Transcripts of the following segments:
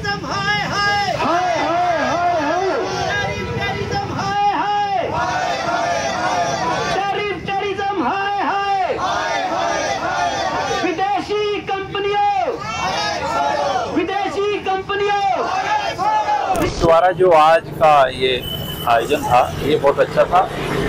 Terrorism हाय हाय हाय हाय हाय हाय terrorism हाय हाय terrorism हाय हाय विदेशी कंपनियों द्वारा जो आज का ये आयोजन था ये बहुत अच्छा था,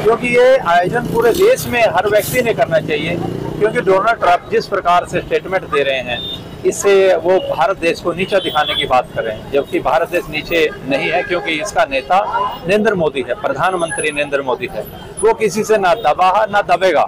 क्योंकि ये आयोजन पूरे देश में हर व्यक्ति ने करना चाहिए। क्योंकि डोनाल्ड ट्रंप जिस प्रकार से स्टेटमेंट दे रहे हैं, इससे वो भारत देश को नीचा दिखाने की बात कर रहे हैं, जबकि भारत देश नीचे नहीं है। क्योंकि इसका नेता नरेंद्र मोदी है, प्रधानमंत्री नरेंद्र मोदी है, वो किसी से ना दबा है ना दबेगा।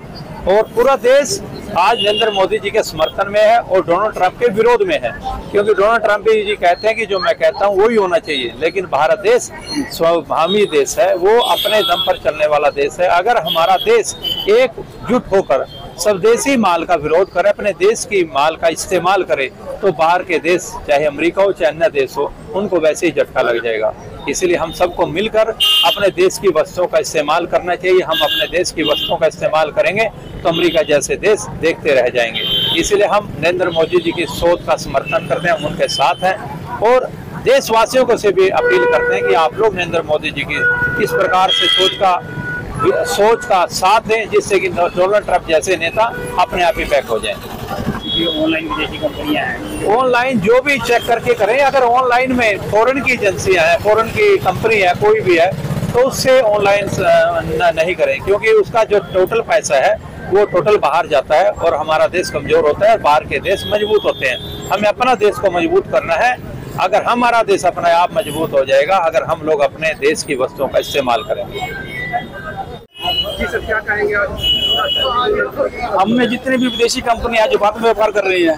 और पूरा देश आज नरेंद्र मोदी जी के समर्थन में है और डोनाल्ड ट्रंप के विरोध में है। क्योंकि डोनाल्ड ट्रंप जी कहते हैं कि जो मैं कहता हूँ वही होना चाहिए, लेकिन भारत देश स्वाभिमानी देश है, वो अपने दम पर चलने वाला देश है। अगर हमारा देश एकजुट होकर स्वदेशी माल का विरोध करे, अपने देश की माल का इस्तेमाल करे, तो बाहर के देश चाहे अमेरिका हो चाहे अन्य देश हो, उनको वैसे ही झटका लग जाएगा। इसलिए हम सबको मिलकर अपने देश की वस्तुओं का इस्तेमाल करना चाहिए। हम अपने देश की वस्तुओं का इस्तेमाल करेंगे तो अमेरिका जैसे देश देखते रह जाएंगे। इसलिए हम नरेंद्र मोदी जी की सोच का समर्थन करते हैं, हम उनके साथ हैं और देशवासियों को से भी अपील करते हैं कि आप लोग नरेंद्र मोदी जी की इस प्रकार से सोच का साथ दें, जिससे कि डोनाल्ड ट्रंप जैसे नेता अपने आप ही बैक हो जाएं। ऑनलाइन विदेशी कंपनियां हैं, ऑनलाइन जो भी चेक करके करें। अगर ऑनलाइन में फॉरेन की एजेंसियां हैं, फॉरेन की कंपनी है, कोई भी है, तो उससे ऑनलाइन नहीं करें, क्योंकि उसका जो टोटल पैसा है वो टोटल बाहर जाता है और हमारा देश कमजोर होता है और बाहर के देश मजबूत होते हैं। हमें अपना देश को मजबूत करना है। अगर हमारा देश अपने आप मजबूत हो जाएगा अगर हम लोग अपने देश की वस्तुओं का इस्तेमाल करेंगे। जी सर, क्या कहेंगे आज? हमने जितनी भी विदेशी कंपनियां जो भारत में व्यापार कर रही हैं,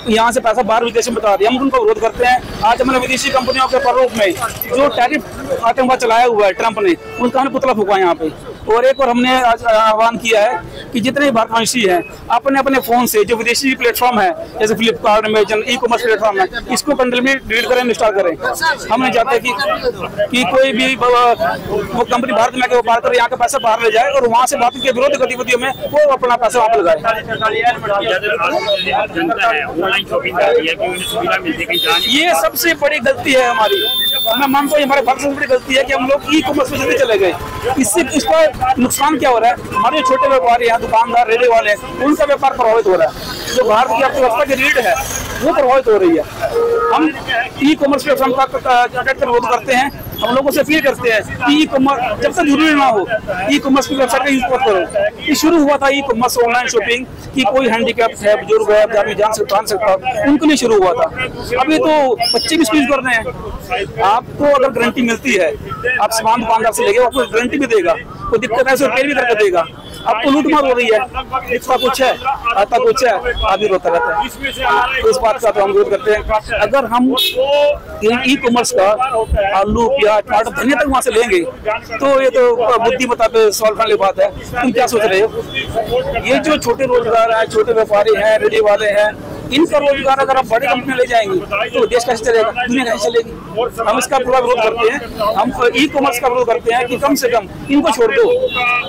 यहाँ से पैसा बाहर विदेश में बता दिया, हम उनको विरोध करते हैं। आज हमने विदेशी कंपनियों के प्रलोभ में जो टैरिफ आतंकवाद चलाया हुआ है ट्रंप ने, उनका हमने पुतला फूंका यहाँ पे। और एक और हमने आज आह्वान किया है कि जितने भी भारतवंशी हैं अपने अपने फोन से जो विदेशी प्लेटफॉर्म है जैसे Flipkart, Amazon, e commerce platform है, इसको कंट्रोल डिलीट करें, इंस्टॉल करें। हम नहीं चाहते कि कोई भी वो कंपनी भारत में व्यापार करे, यहाँ का पैसा बाहर ले जाए और वहाँ से भारत के विरोधी गतिविधियों में वो अपना पैसा वहाँ पर लगाए। ये सबसे बड़ी गलती है हमारी। मैं मानता हूँ हमारे भारत से बड़ी गलती है कि हम लोग ई कॉमर्स में जल्दी चले गए। इससे इसका नुकसान क्या हो रहा है? हमारे छोटे व्यापारी हैं, दुकानदार, रेहड़ी वाले, उनका व्यापार प्रभावित हो रहा है। जो भारत की अर्थव्यवस्था की रीढ़ है वो प्रभावित हो रही है। हम ई कॉमर्स प्लेटफॉर्म का विरोध करते हैं। हम लोगों से अपील करते हैं कि ई कॉमर्स जब तक जरूरी ना हो ई कॉमर्स की वेबसाइट का यूज मत करो। ये शुरू हुआ था ई कॉमर्स ऑनलाइन शॉपिंग कि कोई हैंडीकैप है, बुजुर्ग है, आदमी जान सकता, उनके लिए शुरू हुआ था। अभी तो बच्चे भी यूज कर रहे हैं। आपको अगर गारंटी मिलती है, आप सामान दुकानदार से लेंगे, आपको गारंटी भी देगा, कोई दिक्कत है रिपेयर भी करके देगा। आपको लूटमार हो रही है, इसका कुछ है, आता कुछ है, आदमी रोता रहता है। इस बात का तो हम विरोध करते हैं। अगर हम ई कॉमर्स का आलू, प्याज, टमाटर, धनिया तक वहाँ से लेंगे तो ये तो बुद्धिमत्ता पे सवाल उठाने वाली बात है। तुम क्या सोच रहे हो? ये जो छोटे रोजगार है, छोटे व्यापारी हैं, रेहड़ी वाले हैं, इनका रोजगार अगर आप बड़ी कंपनी ले जाएंगे तो देश कैसे चलेगा, दुनिया कैसे चलेगी? हम इसका पूरा विरोध करते हैं। हम ई कॉमर्स का विरोध करते हैं कि कम से कम इनको छोड़ दो।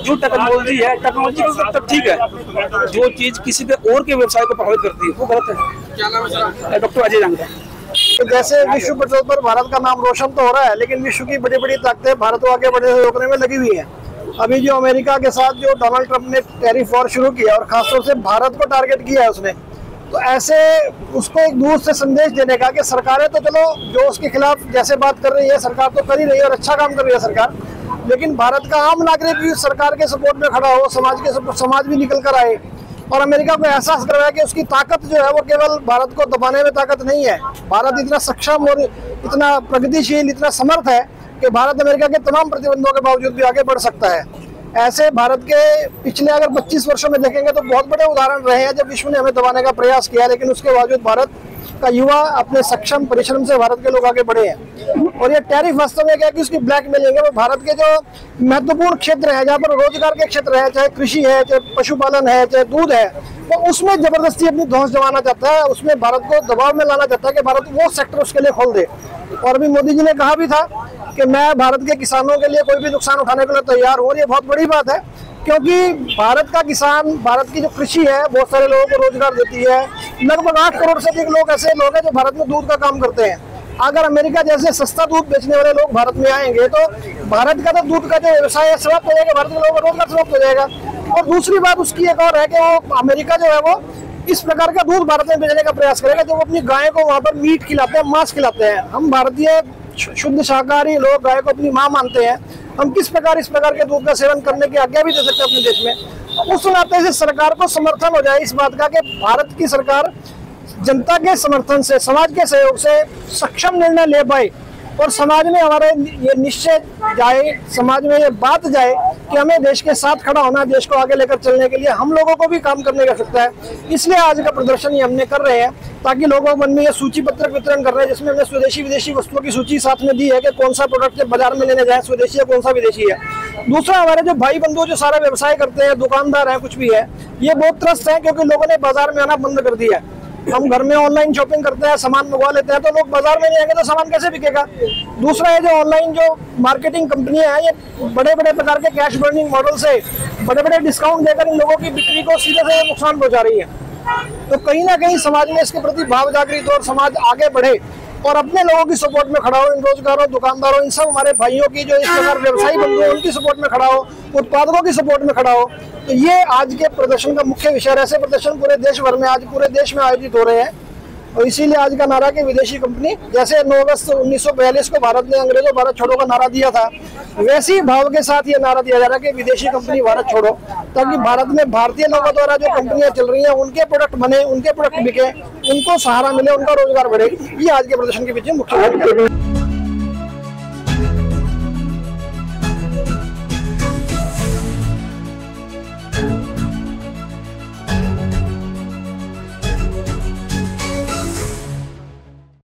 जो टेक्नोलॉजी है, टेक्नोलॉजी का तब ठीक है, जो चीज किसी के और के व्यवसाय को प्रभावित करती है वो गलत है। क्या नाम है? डॉक्टर अजय जंग। तो जैसे विश्व पटल पर भारत का नाम रोशन तो हो रहा है, लेकिन विश्व की बड़ी बड़ी ताकतें भारत को आगे बढ़ने से रोकने में लगी हुई है। अभी जो अमेरिका के साथ जो डोनाल्ड ट्रंप ने टैरिफ वॉर शुरू किया और खासतौर से भारत को टारगेट किया है उसने, तो ऐसे उसको एक दूर से संदेश देने का कि सरकारें तो चलो जो उसके खिलाफ जैसे बात कर रही है, सरकार तो कर ही रही है और अच्छा काम कर रही है सरकार, लेकिन भारत का आम नागरिक भी सरकार के सपोर्ट में खड़ा हो, समाज भी निकल कर आए और अमेरिका को एहसास करवाया कि उसकी ताकत जो है वो केवल भारत को दबाने में ताकत नहीं है। भारत इतना सक्षम और इतना प्रगतिशील, इतना समर्थ है कि भारत अमेरिका के तमाम प्रतिबंधों के बावजूद भी आगे बढ़ सकता है। ऐसे भारत के पिछले अगर 25 वर्षों में देखेंगे तो बहुत बड़े उदाहरण रहे हैं जब विश्व ने हमें दबाने का प्रयास किया, लेकिन उसके बावजूद भारत का युवा अपने सक्षम परिश्रम से भारत के लोग आगे बढ़े हैं। और ये टैरिफ वास्तव में क्या है कि उसकी ब्लैकमेलिंग है। वो भारत के जो महत्वपूर्ण क्षेत्र है, जहाँ पर रोजगार के क्षेत्र है, चाहे कृषि है, चाहे पशुपालन है, चाहे दूध है, तो उसमें जबरदस्ती अपनी धौंस जमाना चाहता है, उसमें भारत को दबाव में लाना चाहता है कि भारत वो सेक्टर उसके लिए खोल दे। और अभी मोदी जी ने कहा भी था कि मैं भारत के किसानों के लिए कोई भी नुकसान उठाने के लिए तैयार हूँ। और ये बहुत बड़ी बात है क्योंकि भारत का किसान, भारत की जो कृषि है बहुत सारे लोगों को रोजगार देती है। लगभग 8 करोड़ से अधिक लोग ऐसे लोग हैं जो भारत में दूध का काम करते हैं। अगर अमेरिका जैसे सस्ता दूध बेचने वाले लोग भारत में आएंगे तो भारत का तो दूध का जो व्यवसाय है समाप्त हो जाएगा, भारत के लोगों का रोजगार समाप्त हो जाएगा। और दूसरी बात उसकी एक और है कि वो अमेरिका जो है वो इस प्रकार का दूध भारत में बेचने का प्रयास करेगा जो वो अपनी गाय को वहाँ पर मीट खिलाते हैं, मांस खिलाते हैं। हम भारतीय शुद्ध शाकाहारी लोग गाय को अपनी माँ मानते हैं, हम किस प्रकार इस प्रकार के दूध का सेवन करने की आज्ञा भी दे सकते हैं अपने देश में। उस नाते से सरकार को समर्थन हो जाए इस बात का कि भारत की सरकार जनता के समर्थन से, समाज के सहयोग से सक्षम निर्णय ले पाए और समाज में हमारे ये निश्चय जाए, समाज में ये बात जाए कि हमें देश के साथ खड़ा होना, देश को आगे लेकर चलने के लिए हम लोगों को भी काम करने की आवश्यकता है। इसलिए आज का प्रदर्शन ये हमने कर रहे हैं ताकि लोगों के मन में ये सूची पत्रक वितरण कर रहे हैं जिसमें हमने स्वदेशी विदेशी वस्तुओं की सूची साथ में दी है कि कौन सा प्रोडक्ट जब बाजार में लेने जाए स्वदेशी है, कौन सा विदेशी है। दूसरा, हमारे जो भाई बंधु जो सारा व्यवसाय करते हैं, दुकानदार हैं, कुछ भी है, ये बहुत त्रस्त है क्योंकि लोगों ने बाजार में आना बंद कर दिया है। हम घर में ऑनलाइन शॉपिंग करते हैं, सामान मंगवा लेते हैं, तो लोग बाजार में नहीं आएंगे तो सामान कैसे बिकेगा। दूसरा है जो ऑनलाइन जो मार्केटिंग कंपनियां हैं, ये बड़े बड़े प्रकार के कैश बर्निंग मॉडल से बड़े बड़े डिस्काउंट देकर इन लोगों की बिक्री को सीधे से नुकसान पहुंचा रही है। तो कहीं ना कहीं समाज में इसके प्रति भाव जागृत हो और समाज आगे बढ़े और अपने लोगों की सपोर्ट में खड़ा हो, इन रोजगारों, दुकानदारों, इन सब हमारे भाइयों की जो इस प्रकार व्यवसायी बंधु हैं उनकी सपोर्ट में खड़ा हो, उत्पादकों की सपोर्ट में खड़ा हो। तो ये आज के प्रदर्शन का मुख्य विषय है। ऐसे प्रदर्शन पूरे देश भर में, आज पूरे देश में आयोजित हो रहे हैं और इसीलिए आज का नारा कि विदेशी कंपनी, जैसे 9 अगस्त 1942 को भारत ने अंग्रेजों भारत छोड़ो का नारा दिया था, वैसे ही भाव के साथ ये नारा दिया जा रहा है कि विदेशी कंपनी भारत छोड़ो, ताकि भारत में भारतीय लोगों द्वारा जो कंपनियां चल रही हैं उनके प्रोडक्ट बने, उनके प्रोडक्ट बिके, उनको सहारा मिले, उनका रोजगार बढ़े। ये आज के प्रदर्शन के पीछे मुख्य